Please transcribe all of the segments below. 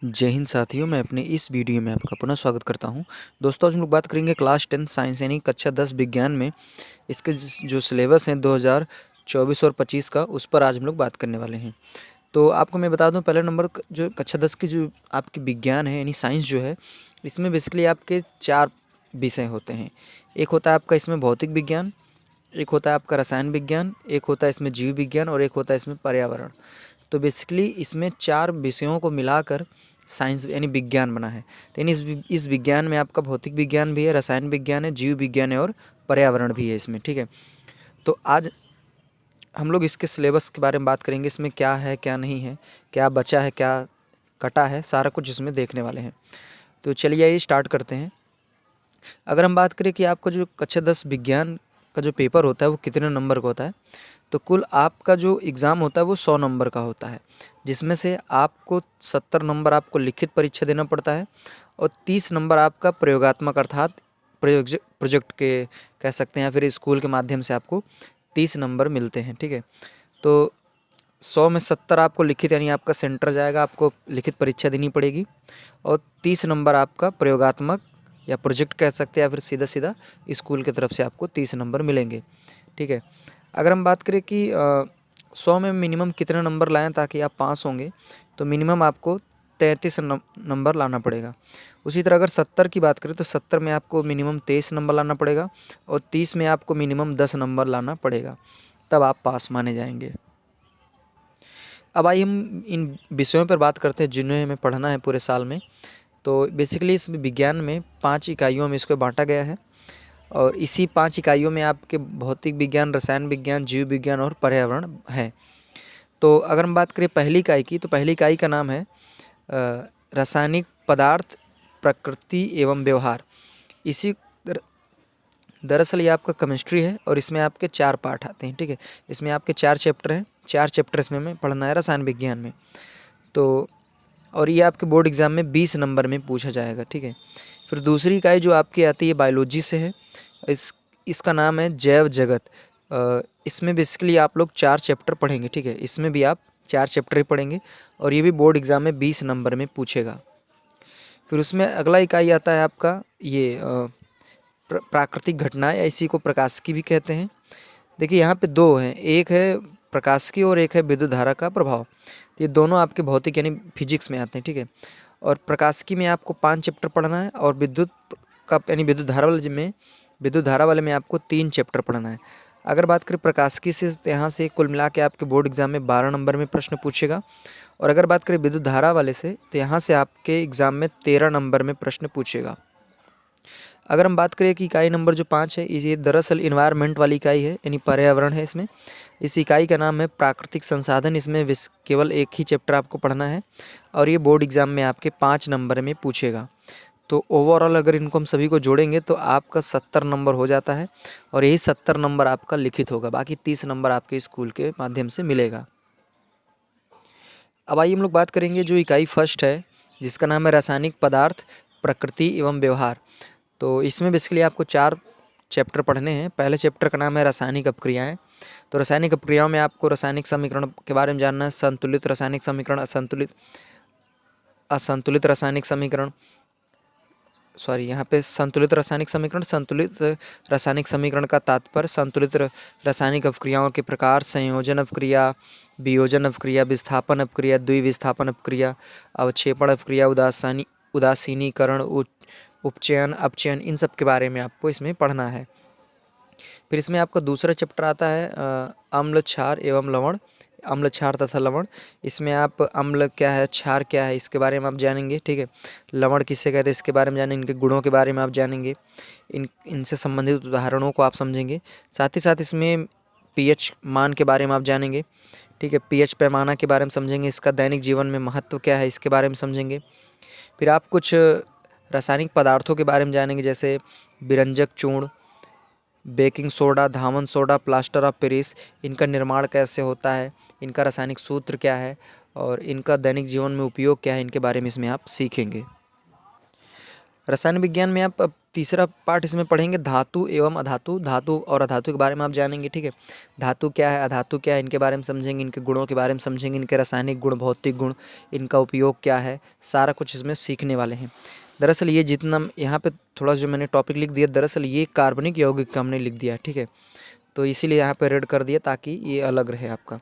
जय हिंद साथियों, मैं अपने इस वीडियो में आपका पुनः स्वागत करता हूं। दोस्तों, आज हम लोग बात करेंगे क्लास 10 साइंस यानी कक्षा 10 विज्ञान में इसके जो सिलेबस हैं 2024 और 25 का, उस पर आज हम लोग बात करने वाले हैं। तो आपको मैं बता दूं, पहले नंबर जो कक्षा 10 की जो आपकी विज्ञान है यानी साइंस जो है, इसमें बेसिकली आपके 4 विषय होते हैं। एक होता है आपका इसमें भौतिक विज्ञान, एक होता है आपका रसायन विज्ञान, एक होता है इसमें जीव विज्ञान और एक होता है इसमें पर्यावरण। तो बेसिकली इसमें 4 विषयों को मिलाकर साइंस यानी विज्ञान बना है। तो यानी इस विज्ञान में आपका भौतिक विज्ञान भी है, रसायन विज्ञान है, जीव विज्ञान है और पर्यावरण भी है इसमें, ठीक है। तो आज हम लोग इसके सिलेबस के बारे में बात करेंगे, इसमें क्या है क्या नहीं है, क्या बचा है क्या कटा है, सारा कुछ इसमें देखने वाले हैं। तो चलिए आइए स्टार्ट करते हैं। अगर हम बात करें कि आपका जो कक्षा 10 विज्ञान का जो पेपर होता है वो कितने नंबर का होता है, तो कुल आपका जो एग्ज़ाम होता है वो 100 नंबर का होता है, जिसमें से आपको 70 नंबर आपको लिखित परीक्षा देना पड़ता है और 30 नंबर आपका प्रयोगात्मक अर्थात प्रोजेक्ट के कह सकते हैं, या फिर स्कूल के माध्यम से आपको 30 नंबर मिलते हैं, ठीक है। तो 100 में 70 आपको लिखित यानी आपका सेंटर जाएगा, आपको लिखित परीक्षा देनी पड़ेगी और 30 नंबर आपका प्रयोगात्मक या प्रोजेक्ट कह सकते हैं, या फिर सीधा सीधा स्कूल की तरफ से आपको 30 नंबर मिलेंगे, ठीक है। अगर हम बात करें कि 100 में मिनिमम कितने नंबर लाएं ताकि आप पास होंगे, तो मिनिमम आपको 33 नंबर लाना पड़ेगा। उसी तरह अगर 70 की बात करें तो 70 में आपको मिनिमम 23 नंबर लाना पड़ेगा और 30 में आपको मिनिमम 10 नंबर लाना पड़ेगा, तब आप पास माने जाएंगे। अब आइए हम इन विषयों पर बात करते हैं जिन्हें हमें पढ़ना है पूरे साल में। तो बेसिकली इस विज्ञान में 5 इकाइयों में इसको बांटा गया है और इसी 5 इकाइयों में आपके भौतिक विज्ञान, रसायन विज्ञान, जीव विज्ञान और पर्यावरण है। तो अगर हम बात करें पहली इकाई की, तो पहली इकाई का नाम है रासायनिक पदार्थ, प्रकृति एवं व्यवहार। इसी दरअसल ये आपका केमिस्ट्री है और इसमें आपके 4 पार्ट आते हैं, ठीक है। इसमें आपके 4 चैप्टर हैं, 4 चैप्टर इसमें हमें पढ़ना है रसायन विज्ञान में। तो और ये आपके बोर्ड एग्ज़ाम में 20 नंबर में पूछा जाएगा, ठीक है। फिर दूसरी इकाई जो आपकी आती है बायोलॉजी से है, इसका नाम है जैव जगत। इसमें बेसिकली आप लोग 4 चैप्टर पढ़ेंगे, ठीक है। इसमें भी आप 4 चैप्टर ही पढ़ेंगे और ये भी बोर्ड एग्ज़ाम में 20 नंबर में पूछेगा। फिर उसमें अगला इकाई आता है आपका ये प्राकृतिक घटनाएं, या इसी को प्रकाशिकी भी कहते हैं। देखिए यहाँ पे 2 हैं, एक है प्रकाशिकी और एक है विद्युत धारा का प्रभाव। ये दोनों आपके भौतिक यानी फिजिक्स में आते हैं, ठीक है। और प्रकाशिकी में आपको 5 चैप्टर पढ़ना है और विद्युत का यानी विद्युत धारा वाले में आपको 3 चैप्टर पढ़ना है। अगर बात करें प्रकाशिकी से, तो यहाँ से कुल मिला के आपके बोर्ड एग्ज़ाम में 12 नंबर में प्रश्न पूछेगा और अगर बात करें विद्युत धारा वाले से, तो यहाँ से आपके एग्ज़ाम में 13 नंबर में प्रश्न पूछेगा। अगर हम बात करें कि इकाई नंबर जो 5 है, ये दरअसल इन्वायरमेंट वाली इकाई है यानी पर्यावरण है। इसमें इस इकाई का नाम है प्राकृतिक संसाधन। इसमें केवल एक ही चैप्टर आपको पढ़ना है और ये बोर्ड एग्ज़ाम में आपके 5 नंबर में पूछेगा। तो ओवरऑल अगर इनको हम सभी को जोड़ेंगे तो आपका 70 नंबर हो जाता है और यही 70 नंबर आपका लिखित होगा, बाकी 30 नंबर आपके स्कूल के माध्यम से मिलेगा। अब आइए हम लोग बात करेंगे जो इकाई फर्स्ट है, जिसका नाम है रासायनिक पदार्थ, प्रकृति एवं व्यवहार। तो इसमें बेसिकली आपको 4 चैप्टर पढ़ने हैं। पहले चैप्टर का नाम है रासायनिक अपक्रियाएं। तो रासायनिक अपक्रियाओं में आपको रासायनिक समीकरण के बारे में जानना है, संतुलित रासायनिक समीकरण, असंतुलित रासायनिक समीकरण, यहाँ पे संतुलित रासायनिक समीकरण, संतुलित रासायनिक समीकरण का तात्पर्य, संतुलित रासायनिक अपक्रियाओं के प्रकार, संयोजन अपक्रिया, वियोजन अपक्रिया, विस्थापन अपक्रिया, द्विविस्थापन अपक्रिया, अवक्षेपण अपक्रिया, उदासीनीकरण, उपचयन, अपचयन, इन सब के बारे में आपको इसमें पढ़ना है। फिर इसमें आपका दूसरा चैप्टर आता है अम्ल, क्षार एवं लवण, अम्ल, क्षार तथा लवण। इसमें आप अम्ल क्या है, क्षार क्या है, इसके बारे में आप जानेंगे, ठीक है। लवण किसे कहते हैं इसके बारे में जानेंगे, इनके गुणों के बारे में आप जानेंगे, इनसे संबंधित उदाहरणों को आप समझेंगे। साथ ही साथ इसमें पीएच मान के बारे में आप जानेंगे, ठीक है। पीएच पैमाना के बारे में समझेंगे, इसका दैनिक जीवन में महत्व क्या है इसके बारे में समझेंगे। फिर आप कुछ रासायनिक पदार्थों के बारे में जानेंगे, जैसे विरंजक चूर्ण, बेकिंग सोडा, धामन सोडा, प्लास्टर ऑफ पेरिस, इनका निर्माण कैसे होता है, इनका रासायनिक सूत्र क्या है और इनका दैनिक जीवन में उपयोग क्या है, इनके बारे में इसमें आप सीखेंगे। रसायन विज्ञान में आप अब तीसरा पार्ट इसमें पढ़ेंगे धातु एवं अधातु। धातु और अधातु के बारे में आप जानेंगे, ठीक है। धातु क्या है, अधातु क्या है, इनके बारे में समझेंगे, इनके गुणों के बारे में समझेंगे, इनके रासायनिक गुण, भौतिक गुण, इनका उपयोग क्या है, सारा कुछ इसमें सीखने वाले हैं। दरअसल ये जितना यहाँ पे थोड़ा जो मैंने टॉपिक लिख दिया, दरअसल ये कार्बनिक यौगिक का हमने लिख दिया है, ठीक है। तो इसीलिए यहाँ पे रेड कर दिया ताकि ये अलग रहे आपका।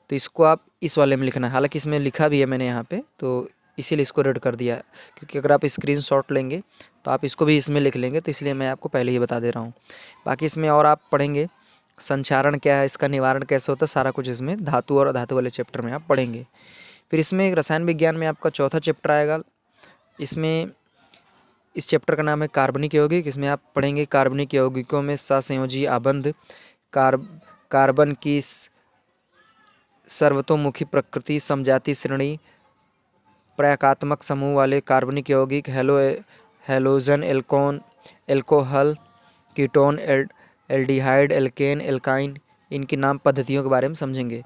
तो इसको आप इस वाले में लिखना है, हालांकि इसमें लिखा भी है मैंने यहाँ पे, तो इसीलिए इसको रेड कर दिया है। क्योंकि अगर आप स्क्रीनशॉट लेंगे तो आप इसको भी इसमें लिख लेंगे, तो इसलिए मैं आपको पहले ही बता दे रहा हूँ। बाकी इसमें और आप पढ़ेंगे संचारण क्या है, इसका निवारण कैसे होता है, सारा कुछ इसमें धातु और अधातु वाले चैप्टर में आप पढ़ेंगे। फिर इसमें रसायन विज्ञान में आपका चौथा चैप्टर आएगा। इसमें इस चैप्टर का नाम है कार्बनिक यौगिक। इसमें आप पढ़ेंगे कार्बनिक यौगिकों में सहसंयोजी आबंध, कार्बन की सर्वतोमुखी प्रकृति, समजाति श्रेणी, प्रयाकात्मक समूह वाले कार्बनिक यौगिक, halogen, alcohol, ketone, aldehyde, alkane, alkyne, इनकी नाम पद्धतियों के बारे में समझेंगे।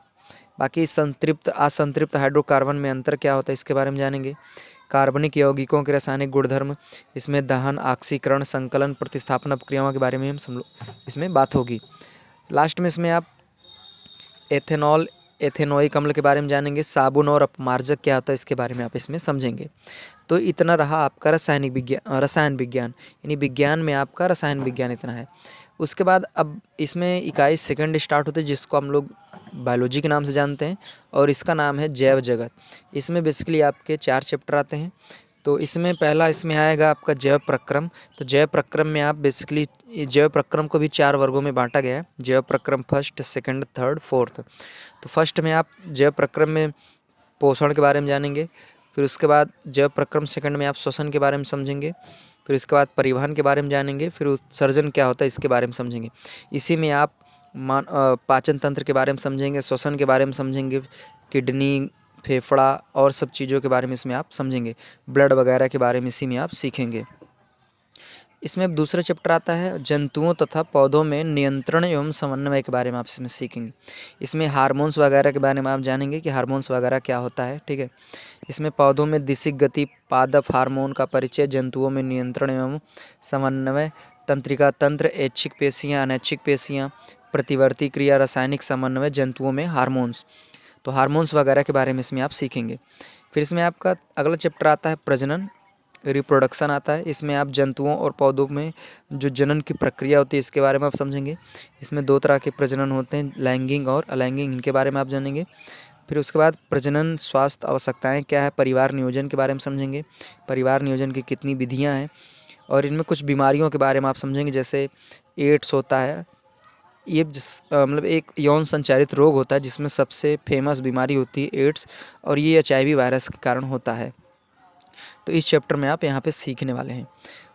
बाकी संतृप्त असंतृप्त हाइड्रोकार्बन में अंतर क्या होता है, इसके बारे में जानेंगे। कार्बनिक यौगिकों के रासायनिक गुणधर्म, इसमें दहन, ऑक्सीकरण, संकलन, प्रतिस्थापन अपक्रियाओं के बारे में हम इसमें बात होगी। लास्ट में इसमें आप एथेनॉल, एथेनोइक अम्ल के बारे में जानेंगे। साबुन और अपमार्जक क्या होता है, इसके बारे में आप इसमें समझेंगे। तो इतना रहा आपका रसायन विज्ञान, यानी विज्ञान में आपका रसायन विज्ञान इतना है। उसके बाद अब इसमें इकाई सेकंड स्टार्ट होती है, जिसको हम लोग बायोलॉजी के नाम से जानते हैं, और इसका नाम है जैव जगत। इसमें बेसिकली आपके 4 चैप्टर आते हैं। तो इसमें पहला इसमें आएगा आपका जैव प्रक्रम। तो जैव प्रक्रम में आप बेसिकली जैव प्रक्रम को भी 4 वर्गों में बांटा गया है। जैव प्रक्रम फर्स्ट, सेकंड, थर्ड, फोर्थ। तो फर्स्ट में आप जैव प्रक्रम में पोषण के बारे में जानेंगे। फिर उसके बाद जैव प्रक्रम सेकंड में आप श्वसन के बारे में समझेंगे। फिर उसके बाद परिवहन के बारे में जानेंगे। फिर उत्सर्जन क्या होता है, इसके बारे में समझेंगे। इसी में आप पाचन तंत्र के बारे में समझेंगे, श्वसन के बारे में समझेंगे, किडनी, फेफड़ा और सब चीज़ों के बारे में इसमें आप समझेंगे। ब्लड वगैरह के बारे में इसी में आप सीखेंगे। इसमें अब दूसरा चैप्टर आता है जंतुओं तथा पौधों में नियंत्रण एवं समन्वय के बारे में आप इसमें सीखेंगे। इसमें हार्मोन्स वगैरह के बारे में आप जानेंगे कि हार्मोन्स वगैरह क्या होता है, ठीक है। इसमें पौधों में दिशिक गति, पादप हार्मोन का परिचय, जंतुओं में नियंत्रण एवं समन्वय, तंत्रिका तंत्र, ऐच्छिक पेशियाँ, अनैच्छिक पेशियाँ, प्रतिवर्ती क्रिया, रासायनिक समन्वय, जंतुओं में हार्मोन्स। तो हार्मोन्स वगैरह के बारे में इसमें आप सीखेंगे। फिर इसमें आपका अगला चैप्टर आता है प्रजनन, रिप्रोडक्शन आता है। इसमें आप जंतुओं और पौधों में जो जनन की प्रक्रिया होती है, इसके बारे में आप समझेंगे। इसमें 2 तरह के प्रजनन होते हैं, लैंगिक और अलैंगिक, इनके बारे में आप जानेंगे। फिर उसके बाद प्रजनन स्वास्थ्य आवश्यकताएं क्या है, परिवार नियोजन के बारे में समझेंगे। परिवार नियोजन की कितनी विधियाँ हैं, और इनमें कुछ बीमारियों के बारे में आप समझेंगे। जैसे एड्स होता है, ये मतलब एक यौन संचारित रोग होता है, जिसमें सबसे फेमस बीमारी होती है एड्स, और ये HIV वायरस के कारण होता है। तो इस चैप्टर में आप यहाँ पे सीखने वाले हैं।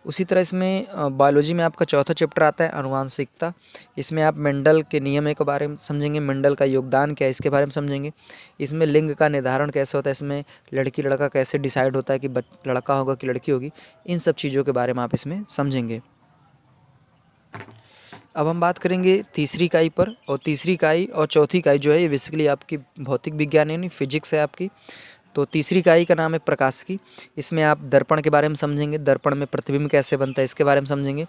उसी तरह इसमें बायोलॉजी में आपका चौथा चैप्टर आता है अनुवांशिकता। इसमें आप मेंडल के नियम के बारे में समझेंगे, मेंडल का योगदान क्या है, इसके बारे में समझेंगे। इसमें लिंग का निर्धारण कैसे होता है, इसमें लड़की लड़का कैसे डिसाइड होता है कि लड़का होगा कि लड़की होगी, इन सब चीज़ों के बारे में आप इसमें समझेंगे। अब हम बात करेंगे तीसरी इकाई पर, और तीसरी इकाई और चौथी इकाई जो है, ये बेसिकली आपकी भौतिक विज्ञान यानी फिजिक्स है आपकी। तो तीसरी इकाई का नाम है प्रकाशिकी। इसमें आप दर्पण के बारे में समझेंगे, दर्पण में प्रतिबिंब कैसे बनता है, इसके बारे में समझेंगे।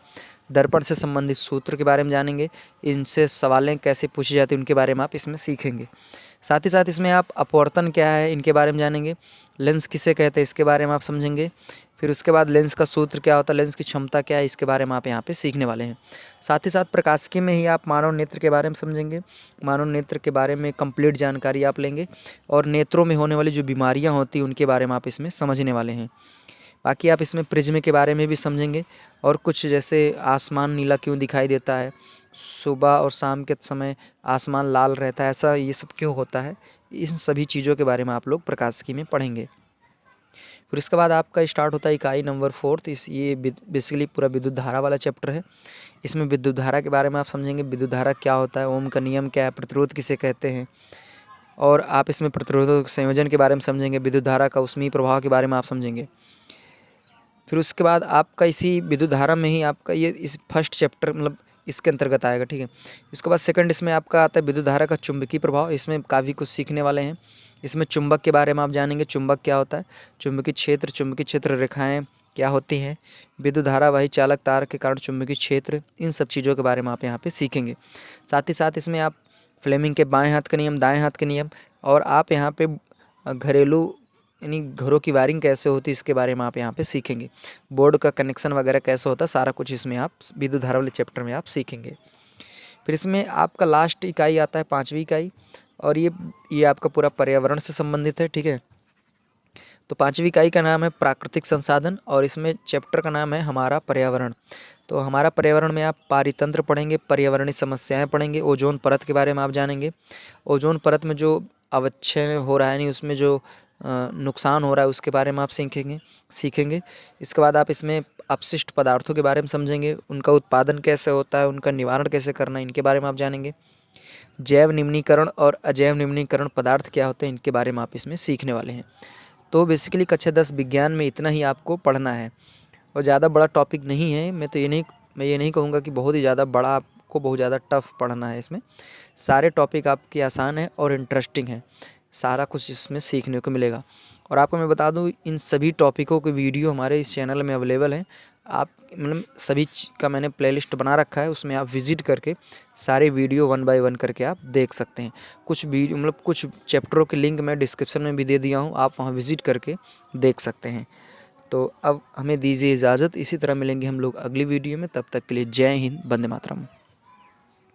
दर्पण से संबंधित सूत्र के बारे में जानेंगे, इनसे सवालें कैसे पूछी जाती हैं, उनके बारे में आप इसमें सीखेंगे। साथ ही साथ इसमें आप अपवर्तन क्या है, इनके बारे में जानेंगे। लेंस किसे कहते हैं, इसके बारे में आप समझेंगे। फिर उसके बाद लेंस का सूत्र क्या होता है, लेंस की क्षमता क्या है, इसके बारे में आप यहाँ पे सीखने वाले हैं। साथ ही साथ प्रकाशिकी में ही आप मानव नेत्र के बारे में समझेंगे। मानव नेत्र के बारे में कंप्लीट जानकारी आप लेंगे, और नेत्रों में होने वाली जो बीमारियाँ होती हैं, उनके बारे में आप इसमें समझने वाले हैं। बाकी आप इसमें प्रिज्म के बारे में भी समझेंगे, और कुछ जैसे आसमान नीला क्यों दिखाई देता है, सुबह और शाम के समय आसमान लाल रहता है, ऐसा ये सब क्यों होता है, इन सभी चीज़ों के बारे में आप लोग प्रकाशिकी में पढ़ेंगे। फिर इसके बाद आपका स्टार्ट होता है इकाई नंबर 4। ये बेसिकली पूरा विद्युत धारा वाला चैप्टर है। इसमें विद्युत धारा के बारे में आप समझेंगे, विद्युत धारा क्या होता है, ओम का नियम क्या है, प्रतिरोध किसे कहते हैं, और आप इसमें प्रतिरोधों के संयोजन के बारे में समझेंगे। विद्युत धारा का ऊष्मीय प्रभाव के बारे में आप समझेंगे। फिर उसके बाद आपका इसी विद्युत धारा में ही आपका ये इस फर्स्ट चैप्टर मतलब इसके अंतर्गत आएगा, ठीक है। इसके बाद सेकंड इसमें आपका आता है विद्युत धारा का चुंबकीय प्रभाव। इसमें काफ़ी कुछ सीखने वाले हैं। इसमें चुंबक के बारे में आप जानेंगे, चुंबक क्या होता है, चुंबकीय क्षेत्र रेखाएं क्या होती हैं, विद्युत धारावाही चालक तार के कारण चुंबकीय क्षेत्र, इन सब चीज़ों के बारे में आप यहाँ पे सीखेंगे। साथ ही साथ इसमें आप फ्लेमिंग के बाएं हाथ के नियम, दाएं हाथ के नियम, और आप यहाँ पे घरेलू यानी घरों की वायरिंग कैसे होती है इसके बारे में आप यहाँ पे सीखेंगे। बोर्ड का कनेक्शन वगैरह कैसे होता है, सारा कुछ इसमें आप विद्युत धारा वाले चैप्टर में आप सीखेंगे। फिर इसमें आपका लास्ट इकाई आता है 5वीं इकाई, और ये आपका पूरा पर्यावरण से संबंधित है, ठीक है। तो 5वीं इकाई का नाम है प्राकृतिक संसाधन, और इसमें चैप्टर का नाम है हमारा पर्यावरण। तो हमारा पर्यावरण में आप पारितंत्र पढ़ेंगे, पर्यावरणीय समस्याएं पढ़ेंगे, ओजोन परत के बारे में आप जानेंगे। ओजोन परत में जो अवक्षय हो रहा है, यानी उसमें जो नुकसान हो रहा है उसके बारे में आप सीखेंगे। इसके बाद आप इसमें अपशिष्ट पदार्थों के बारे में समझेंगे, उनका उत्पादन कैसे होता है, उनका निवारण कैसे करना है, इनके बारे में आप जानेंगे। जैव निम्नीकरण और अजैव निम्नीकरण पदार्थ क्या होते हैं, इनके बारे में आप इसमें सीखने वाले हैं। तो बेसिकली कक्षा 10 विज्ञान में इतना ही आपको पढ़ना है, और ज़्यादा बड़ा टॉपिक नहीं है। मैं ये नहीं कहूँगा कि बहुत ही ज़्यादा बड़ा, आपको बहुत ज़्यादा टफ पढ़ना है। इसमें सारे टॉपिक आपके आसान है और इंटरेस्टिंग है, सारा कुछ इसमें सीखने को मिलेगा। और आपको मैं बता दूं, इन सभी टॉपिकों के वीडियो हमारे इस चैनल में अवेलेबल हैं। आप मतलब सभी का मैंने प्लेलिस्ट बना रखा है, उसमें आप विज़िट करके सारे वीडियो 1 बाय 1 करके आप देख सकते हैं। कुछ वीडियो मतलब कुछ चैप्टरों के लिंक मैं डिस्क्रिप्शन में भी दे दिया हूँ, आप वहाँ विज़िट करके देख सकते हैं। तो अब हमें दीजिए इजाज़त, इसी तरह मिलेंगे हम लोग अगली वीडियो में। तब तक के लिए जय हिंद, वंदे मातरम।